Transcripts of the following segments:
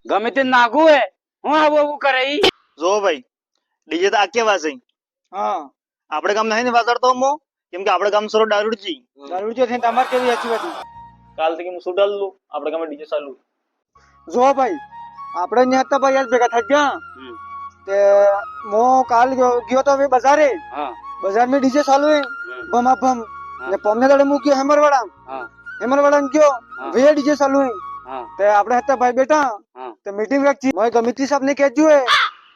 ગમે તે નાગું હે હું આવું આવું કરે ઈ જો ભાઈ ડીજે તો આકે વાસે હા આપણે ગામ નહીં ને વાજાડતો મો કેમ કે આપણે ગામ સરો દારૂડજી દારૂડિયો થઈને તમારે કેવી સાચી વાત કાલથી હું શું ડાલું આપણે ગામ ડીજે ચાલુ જો ભાઈ આપણે અહીંયા હતા ભાઈ આજ ભેગા થઈ ગયા તે હું કાલ ગયો તો હવે બજારે હા બજાર में डीजे चालू है बम आप बम ने पमने दाड़े मु गयो हेमरवाड़ा હા हेमरवाड़ा गयो वे डीजे चालू है હા ते આપણે હતા ભાઈ બેટા હા તે મીટિંગ રાખી ભાઈ ગમિતી સાહેબ ને કહેજો હે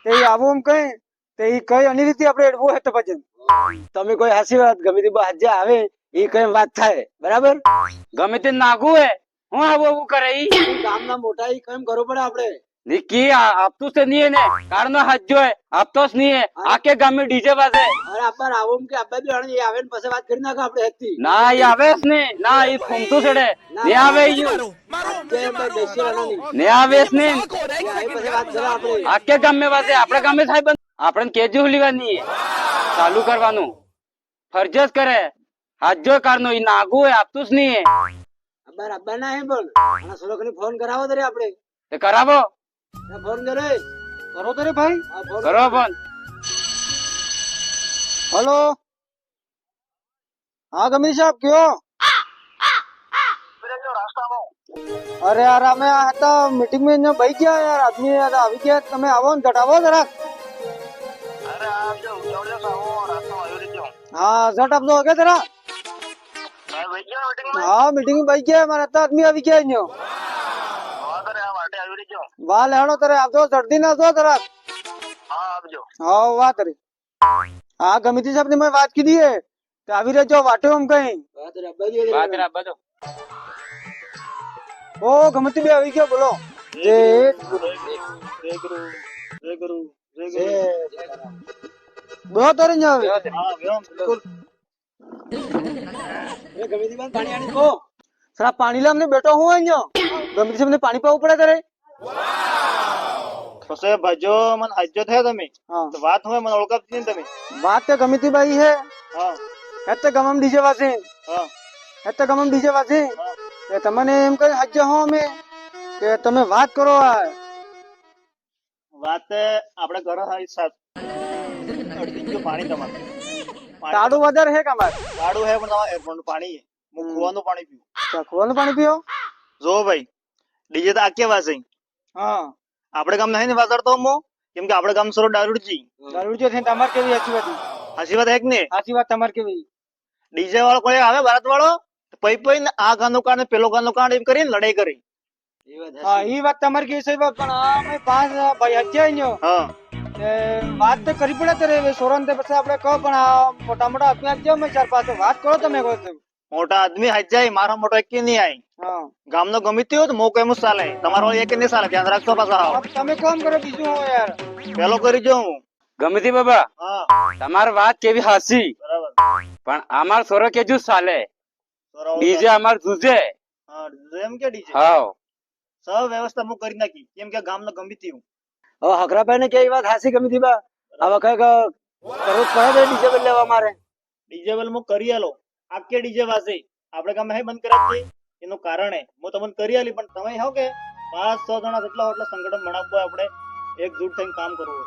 તે ઈ આવો એમ કહે તે ઈ કઈ અની રીતે આપણે એડવો હે તો ભજન તમે કોઈ હાસી વાત ગમે તે હાજે આવે એ કઈ વાત થાય બરાબર. ગમે તે નાગું હે હું આવું આવું કરે ઈ ગામના મોટા ઈ કેમ કરવું પડે આપણે. નિકી આપતું છે નહીં ને કારનો હાથ જો હે આપતો જ નહીં હે આકે ગામે ડીજે વાજે અરે આપા આવો કે આપા બી અણી આવે ને પછી વાત કરી નાખો આપણે હેતી ના ઈ આવે જ ને ના ઈ ફોમતું છેડે ને આવે ઈ કે ભાઈ દેશી રાણી ને આવે જ ને આવી પછી વાત કરે આપણે. આકે ગામે વાજે આપણે ગામે સાહેબ આપણે કેજો લેવાની ચાલુ કરવાનું ફરજ જ કરે હાથ જો કારનો ઈ નાગું હે આપતું જ નહીં હે અબ્બા ના હે પણ આના સોલોકને ફોન કરાવો દરે આપણે તે કરાવો ફોન કરે કરો તો રે ભાઈ હા ફોન કરો પણ हेलो हाँ गमी साहब क्यों अरे यार हमें आता मीटिंग में यहाँ भाई क्या यार आदमी यार अभी क्या તમે આવો ને જટાવો જરા અરે આવજો જોડે આવો રાસ્તો આવી રહ્યો हाँ जट आप तो हो गया जरा ભાઈ ગયો મીટિંગ हाँ मीटिंग में भाई क्या हमारा आता आदमी अभी क्या है વાદરે આ વાટે આવી રહ્યો वाह लेनो तेरे आप तो सर्दी ना दो जरा હા આવજો हाँ वाह तेरे हाँ गमिती साहब ने मैं बात की दी है तो अभी रह जाओ वाटे हम कहीं વાત રે અબ્બા જી વાત ના બધો ओ गमिती भी अभी क्या बोलो जे જય ગુરુ જય ગુરુ જય ગુરુ बहुत तरह यहाँ હા વ્યોમ બિલકુલ એ ગમે તે બાદ પાણી આણી કો सरा पानी ला हमने बैठो हुआ है यहाँ गमिती साहब ने पानी पाऊ पड़ा तेरे પછી ભજો મન હાજો થયા તમે हाँ તો વાત હોય મને ઓળખાતી નહીં તમે बात तो गमिती भाई है હા एत्ते गमम डीजे वासे હા एत्ते गमम डीजे वासे હા કે તમને એમ કઈ હાજ્ય હો અમે કે તમે વાત કરો આ વાત આપણે ઘર હારી સાથ અડધી કિલો પાણી તમારે તાડું વધારે હે કમાર વાડું હે પણ તમારે એરપોર્ટ પાણી હે હું કુવાનું પાણી પીવું ચખવાનું પાણી પીઓ જો ભાઈ ડીજે તો આકે વાસે હા આપણે ગામ નહીં ને વાજાડતો મો કેમ કે આપણે ગામ સરો દારૂડજી દારૂડિયો થઈને તમારે કેવી સાચી વાત હાચી વાત હે કે ને સાચી વાત તમારે કેવી ડીજે વાળો કોઈ આવે ભારત વાળો પઈ પઈ ને આ ગાનો કાંડ ને પેલો ગાનો કાંડ એમ કરીને લડાઈ કરી એ વાત હા ઈ વાત તમારી કેવી સહી વાત પણ આ અમે પાંચ ભાઈ હજ્યા અહીંયા હા તે વાત તો કરી પડે ત્યારે સોરન તે પછી આપણે કહો પણ આ મોટા મોટા આદમી હજ્યા અમે ચાર પાંચ વાત કરો તમે કહો તેમ. મોટા આદમી હાજાય મારો મોટો એક નહીં આય હા ગામનો ગમે તે હોય તો મોકો એમ જ ચાલે તમારો એક નહીં ચાલે ધ્યાન રાખજો પાછા આવો अब તમે કોમ કરો બીજું હું યાર પેલો કરી જો હું ગમે તે બાબા હા તમારી વાત કેવી હાસી બરાબર પણ અમાર સોરો કેજુ ચાલે સોરો ડીજે અમાર જુજે હા એમ કે ડીજે હાવ સબ વ્યવસ્થા હું કરી નાખી કેમ કે ગામનો ગમે તે હું હવે હકરાભાઈ ને કેવી વાત હાસી ગમી હતી બા હવે કઈ કરવું જ પડે ડીજે બદલે અમારે ડીજે વેલ હું કરી આલો આકે ડીજે વાસે આપણે ગામ નહીં બંધ કરાવી એનું કારણ હે હું તમને કરી આલી પણ તમે હો કે 5-6 જણા જેટલા હોય એટલે સંગઠન બનાવવું આપણે એકજૂટ થઈને કામ કરવું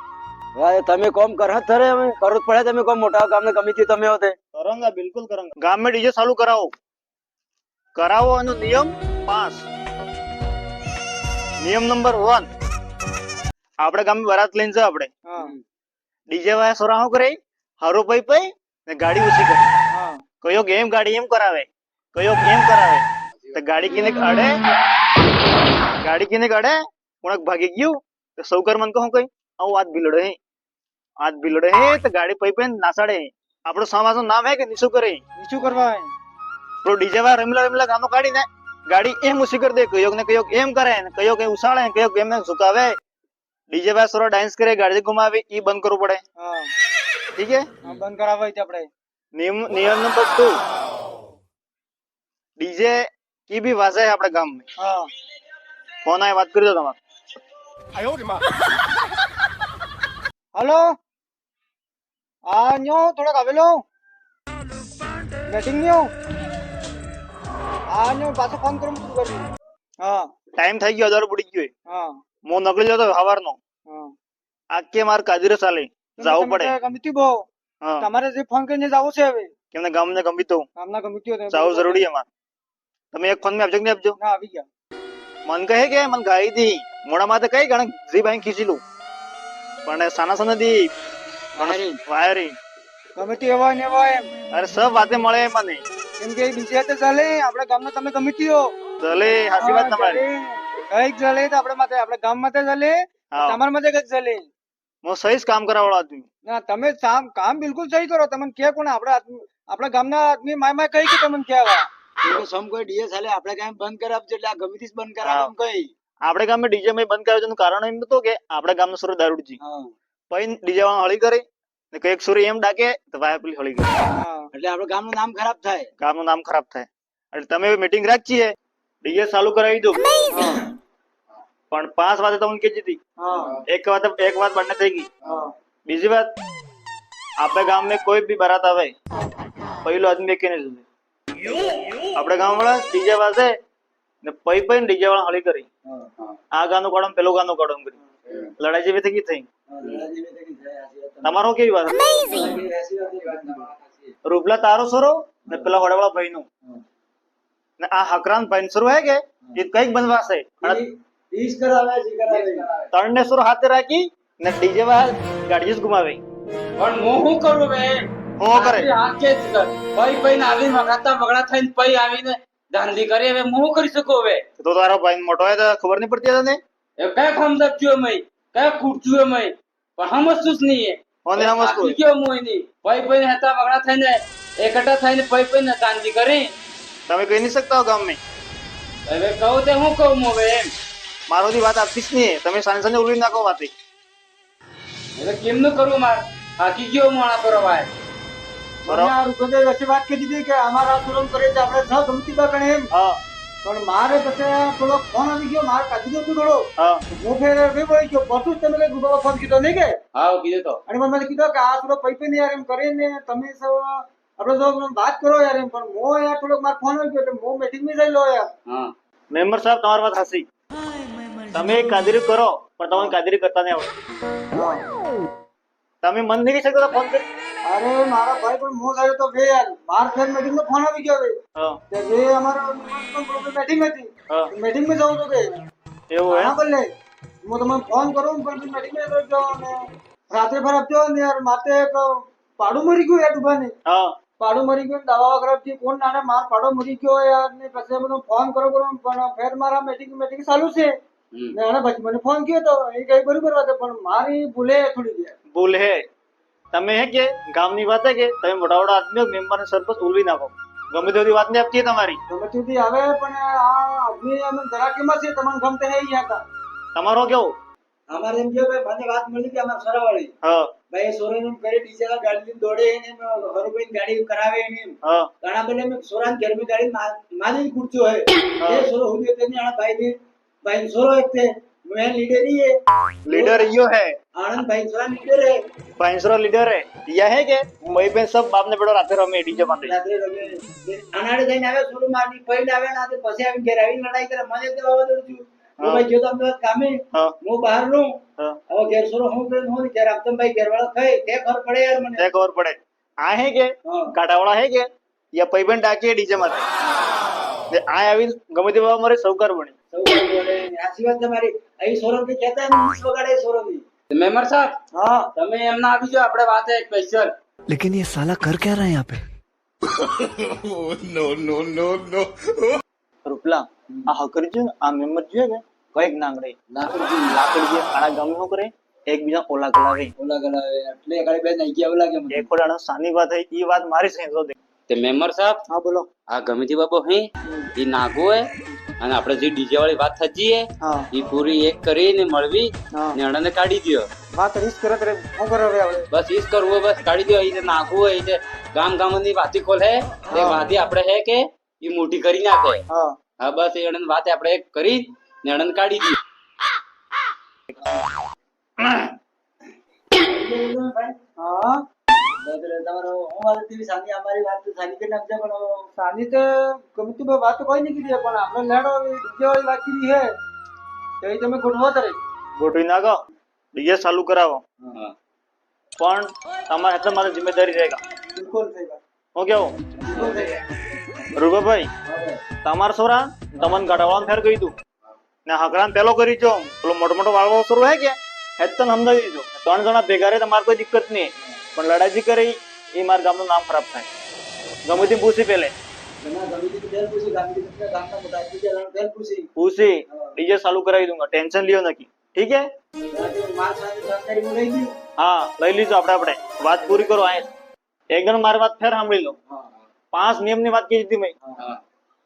હોય હવે તમે કોમ કર થરે અમે કરવું જ પડે તમે કોમ મોટા ગામને ગમી હતી તમે હોતે કરાંગા બિલકુલ કરાંગા ગામમાં ડીજે ચાલુ કરાવો એનો નિયમ 5 નિયમ નંબર 1 આપણે ગામમાં બરાત લઈને છે આપણે હા ડીજે વાળા સોરા શું કરે હારો પઈ પઈ ને ગાડી ઓછી કરે હા કયો ગેમ ગાડી એમ કરાવે કયો ગેમ કરાવે તો ગાડી કિને અડે કોણક ભાગી ગયું તો સૌ કર મન કહું કઈ આવું આજ બિલડે હે તો ગાડી પઈ પઈ નાસાડે આપણું સમાજનું નામ હે કે નીચું કરે બીજું કરવા હે તો ડીજે વાળા રમીલા ગાનો કાઢીને ગાડી એમ ઊંચી કરી દે કયો ને કયો એમ કરે ને કયો કઈ ઉછાળે ને કયો ગેમ ને ઝુકાવે ડીજે વાળા સોરો ડાન્સ કરે ગાડી ઘુમાવે ઈ બંધ કરવું પડે હા ઠીક હે હા, બંધ કરાવવા હોય તો આપણે નિયમ નંબર 2 ડીજે કી भी वाजा है अपने गांव में હા फोन आए बात कर दो તમારે हेलो न्यो थोड़ा आवेलो मीटिंग न्यो न्यो पाछो फोन करूं તું કરી હા ટાઈમ થઈ ગયો અદર પડી ગયો હા હું નકળી જતો હવારનો હા. આખે માર કાજીરે ચાલે જાવું તમે પડે. કમિટી બહુ હા તમારે જે ફોન કરીને જવું છે હવે કેમને ગામને ગમી તો ગામના કમિટીઓ ને જાવું જરૂરી એમાં. તમે એક ફોન માં આપજો કે નહીં આપજો? ના આવી ગયા મન કહે કે મન ગાઈ દી મોડા માથે કઈ ગણ જી બાઈ ખીચી લઉં પણ સાના સાના દી વાયરિંગ કમિટી એવા ને એવા એમ અરે સબ વાતે મળે મને કેમ કે બીજે હાથે ચાલે આપણા ગામના તમે કમિટીઓ ચલે હાસી વાત તમારી. કઈક ચાલે તો આપણે માથે આપણે ગામ માથે ચાલે હા તમારા માથે કઈક ચાલે હું સહી જ કામ કરાવડો આદમી. ના તમે કામ બિલકુલ સહી કરો તમને કે કોણ આપણા ગામના આદમી માય માય કઈ કે તમને કેવા સમ કોઈ ડીએ ચાલે આપણે કાંઈ બંધ કરાવ આપજો એટલે આ ગમે તે બંધ કરાવ એમ કઈ આપણે ગામમાં ડીજે માં બંધ કરાવ્યું એનું કારણ એમ હતું કે આપણા ગામનો સુર દારૂડજી હા પછી ડીજે વાળા હળી કરે ને કઈક સુરી એમ ડાકે તો વાય પેલી હળી કરે હા એટલે આપણું ગામનું નામ ખરાબ થાય ગામનું નામ ખરાબ થાય. એટલે તમે મીટિંગ રાખીએ ડીજે ચાલુ કરાવી દો પણ 5 વાગે તમને કીધી હતી હા એક વાત બંને થઈ ગઈ. હા બીજી વાત આપણે ગામ में કોઈ भी बारात આવે પહેલો આદમી કે નહીં આપણે ગામ વાળા ડીજે વાજે ને પઈ ડીજે વાળા હળી કરી આ ગાનું કાઢો પેલું ગાનું કાઢો એમ કરી લડાઈ જેવી થઈ ગઈ થઈ. તમારો કેવી વાત રૂપલા તારો સરો ને પેલા વડાવાળા ભાઈ નું ને આ હકરાન ભાઈ સરો હે કે એ કઈક બનવાશે ઈશ કરાવે જી કરાવે ત્રણ ને સુર હાથે રાખી ને ડીજે વાળા ગાડી જ ગુમાવે. પણ હું શું કરું બે હું કરે હાથ કે જ કર પઈ પઈ ને આવીને વગાડતા વગડા થઈને પઈ આવીને ધાંધી કરી હવે હું શું કરી શકું હવે તો તારો ભાઈ મોટો હોય તો ખબર નહીં પડતી તને એ કયા ખમદપ થયો મય કયા કૂટચ્યો મય પણ સમજતું જ નહીં કોને સમજતું થાકી ગયો હું એની પઈ પઈ ને હતા વગડા થઈને એકઠા થઈને પઈ પઈ ને ધાંધી કરી તમે કહી નહીં શકતા હો ગામ में હવે કહું તે હું કહું હું હવે એમ મારોથી વાત આપતી જ નહીં તમે સાંજે સાંજે ઉલવી નાખો વાતે. હવે કેમનું કરું માર થાકી ગયો માણા કરવા રૂપેન્દ્ર વચ્ચે વાત કરી દીધી કે અમારા સુરમ કરે છે આપણે સહ કમિટી બા ગણે એમ હા પણ મારે પછી થોડો ફોન આવી ગયો મારે કાઢી દો થોડો હા હું ફેર બોલી ગયો પછી તમે કઈ ગુબાવા ફોન કીધો નહીં કે હા કીધું તો અને મને કીધું કે આ થોડો પૈપે ને યાર એમ કરીને તમે સૌ આપણે તો વાત કરો યાર એમ પણ મો યાર થોડોક મારો ફોન આવી ગયો એટલે મો મીટિંગ માં જઈ લો યાર હા મેમ્બર સાહેબ તમારી વાત હાસી તમે કાદરી કરો પણ તમે કાદરી કરતા નહીં આવડે. તમે મન નહીં શકતા ફોન કરી અરે મારા ભાઈ પણ મો થયો તો બે યાર બાર ફેર મીટિંગ નો ફોન આવી ગયો હવે હા તે બે અમારા મીટિંગ હતી હા મીટિંગ માં જવું તો કે એવું હે હા ભલે હું તમને ફોન કરું પણ મીટિંગ માં કરજો અને રાત્રે ફર આપજો ને યાર માથે એક પાડું મરી ગયું યાર દુકાને હા પાડું મરી ગયું દવા ખરાબ થી કોણ નાને માર પાડો મરી ગયો યાર ને પછી મને ફોન કરો પણ ફેર મારા મીટિંગ ચાલુ છે ને અને પછી મને ફોન કર્યો તો એ કઈ બરોબર વાત પણ મારી ભૂલે થોડી યાર ભૂલ હે તમે હે કે ગામની વાત હે કે તમે મોટા મોટા આદમીઓ મેમ્બર ને સરપંચ ઉલવી નાખો ગમે તેવી વાત નહીં આપતી તમારી ગમે તેથી આવે પણ આ આદમી અમે જરા કેમાં છે તમને ગમતે નહીં હતા તમારો કેવો અમારે એમ કે ભાઈ મને વાત મળી કે અમાર સરાવાળી હા ભાઈ સોરેન ઘરે ડીજે લા ગાડી લઈને દોડે ને હરુભાઈ ગાડી કરાવે ને હા ઘણા બધા મેં સોરાન ઘર में गाड़ी मानी कुर्चो है ये सोरो हुई ते ने आना भाई सोरो एक थे मैं लीडर ही है લીડર યો હે आनंद भाई सोरा लीडर है પાંચરો લીડર હે યા હે કે ભાઈ બેન સબ બાપ ને બેડો રાતે રમે ડીજે માં રાત્રે રમે અનાડે જઈને આવે સોરો મારની પૈડ આવે ના તે પછી આવીને ઘરે આવીને લડાઈ કરે મને તો આવા દોડ છું હું ભાઈ ગયો તો અમદાવાદ કામે હા હું બહાર નું હા હવે ઘેર સોરો હું કરે હું ઘેર આપતો ભાઈ ઘરવાળા ખાઈ તે ખબર પડે યાર મને તે ખબર પડે આ હે કે હા કાટાવાળા હે કે યા પૈબન ડાકીએ ડીજે માં ને આ આવી ગમે તે બાબા મારે સૌકાર બની સૌ બોલે આશી વાત તમારી અહીં સોરો કે કહેતા ને વીસ વગાડે સોરો ની મેમ્બર સાહેબ હા તમે એમના આવી જાઓ આપણે વાત એક સ્પેશિયલ लेकिन ये साला कर क्या रहा है यहाँ पे રૂપલા આ હકરજી ને આ મેમ્બર જોઈએ કે કઈક નાંગડે લાકડી આના ગામ નું કરે એકબીજા ઓલા કલાવે ઓલા ગલાવે એટલે ગાડી બે નાઈ ગયા લાગે મને એક ખોડાનો સાની વાત હે ઈ વાત મારી છે તો તે મેમ્બર સાહેબ હા બોલો આ ગમે તે બાબો હે એ નાગો હે અને આપણે જે ડીજે વાળી વાત થતી હે હા એ પૂરી એક કરીને મળવી હા ને અણાને કાઢી દ્યો વાત રીસ કરે કરે હું કરો હવે આપણે બસ ઈજ કરવું હોય બસ કાઢી દ્યો એ નાગવું હોય એ ગામ ગામની વાતી ખોલ હે તે વાતી આપણે હે કે એ મોટી કરી નાખે હા હા બસ એ અણન વાત આપણે એક કરી ને અણન કાઢી દી હા તમારો હું વાત હતી સાની અમારી વાત તો સાની કરી નાખજે પણ સાની તો ગમે તે વાત તો કોઈ નહીં કીધી પણ આપણે લેડો ડીજે વાળી વાત કીધી હે તો એ તમે ગોઠવો તારે ગોઠવી નાખો ડીજે ચાલુ કરાવો હા. પણ તમારે એટલે મારી જિમ્મેદારી रहेगा બિલકુલ થઈ ગયા હું કેવું બિલકુલ થઈ ગયા રૂપાભાઈ તમારા છોરા તમને ગાડાવાળાને ફેર કહી દઉં ને હકરાન પેલો કરી જો પેલો મોટો મોટો વાળવો શરૂ હે કે હેત તને સમજાવી દીધો 3 જણા ભેગા રહે તમારે કોઈ દિક્કત નહીં પણ લડાઈ કરી એ મારા ગામનું નામ ખરાબ થાય ગમે તે પૂછી પેલે ઘણા ગમીથી બેલ પૂછી ગામથી ગામના બધા બીજા જણા બેલ પૂછી પૂછી ડીજે ચાલુ કરાવી દઉંगा ટેન્શન લ્યો નથી ઠીક હે માર સાથે જાણકારી હું લઈ ગયું હા લઈ લીધો આપણે વાત પૂરી કરો આ એકદમ મારી વાત ફેર સાંભળી લો 5 નિયમ ની વાત કીધી હતી મેં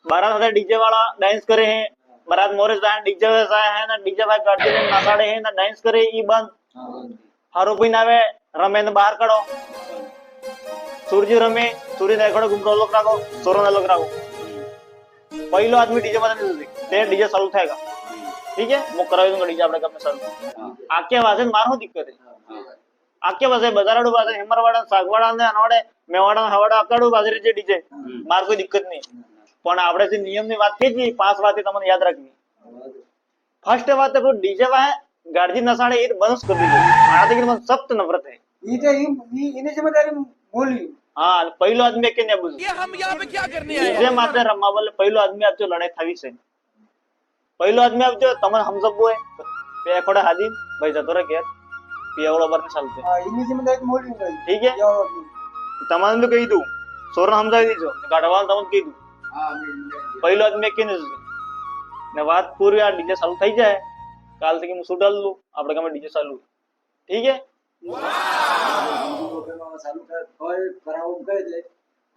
બારાત સાથે ડીજે वाला डांस करे हैं बारात मोरे जाए डीजे जाए है ना डीजे भाई गाड़ी में नासाड़े है ना डांस करे ई बंद हारो कोई ना वे रमे ने बाहर काढो सूरजी रमे सूर्य देखो गुमरो लोग राखो सोरो ना लोग राखो पहिलो आदमी डीजे बजाने दे ते डीजे चालू थाएगा ठीक है मैं करावी दूंगा डीजे આપણે કમે ચાલુ આકે વાજે મારો દિક્કત है આકે વાજે બજારડો વાજે હેમરવાડા સાગવાડા ને અનવાડે મેવાડા હવાડા આકાડો વાજે જે ડીજે માર કોઈ દિક્કત નહીં પણ આપણે જે નિયમની વાત કીધી 5 વાતે તમને યાદ રાખવી ફર્સ્ટ વાત તો ડીजे વાહ ગાડી નસાડે એ બંધ કરી દીધું આનાથી મને સખ્ત નફરત है ઈ તો એની જિમ્મેદારી બોલ્યું હા પહેલો આદમી કે ને બોલ્યું ये हम यहाँ पे क्या करने ડીજે માથે રમવા બોલે પહેલો આદમી આપજો લડાઈ થાવી છે પહેલો આદમી આપજો તમને સમજવું હોય બે ખોડા હાદી ભાઈ જતો રે ઘેર પીવડો બર ને ચાલતે હા એની જિમ્મેદારી બોલ્યું ભાઈ ઠીક હે તમારે તો કહી દઉં સોરને સમજાવી દીધો ગાઢવાળાને તમને કહી દઉં પહેલો આદમી કે ને વાત પૂરી આ ડીજે ચાલુ થઈ જાય કાલ થી હું સુડાલ લઉં આપણે ગમે ડીજે ચાલુ ઠીક હે ચાલુ હોય કરાવો કહે છે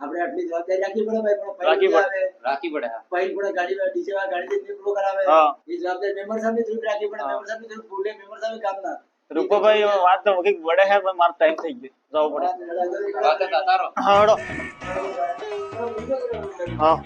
આપણે આટલી જવાબદારી રાખવી પડે ભાઈ પણ રાખવી પડે. રાખી પડે હા. ફાઇલ પડે ગાડી ડીજે વાળા ગાડી નીકળો કરાવે હા. એ જવાબદારી મેમ્બર સાહેબ ની રાખવી પડે મેમ્બર સાહેબ ની ભૂલે મેમ્બર સાહેબ કામ ના રૂપાભાઈ વાત તો કંઈક વડે હે પણ મારો ટાઈમ થઈ ગયો જવું પડે વાત તારો હા હેડો હા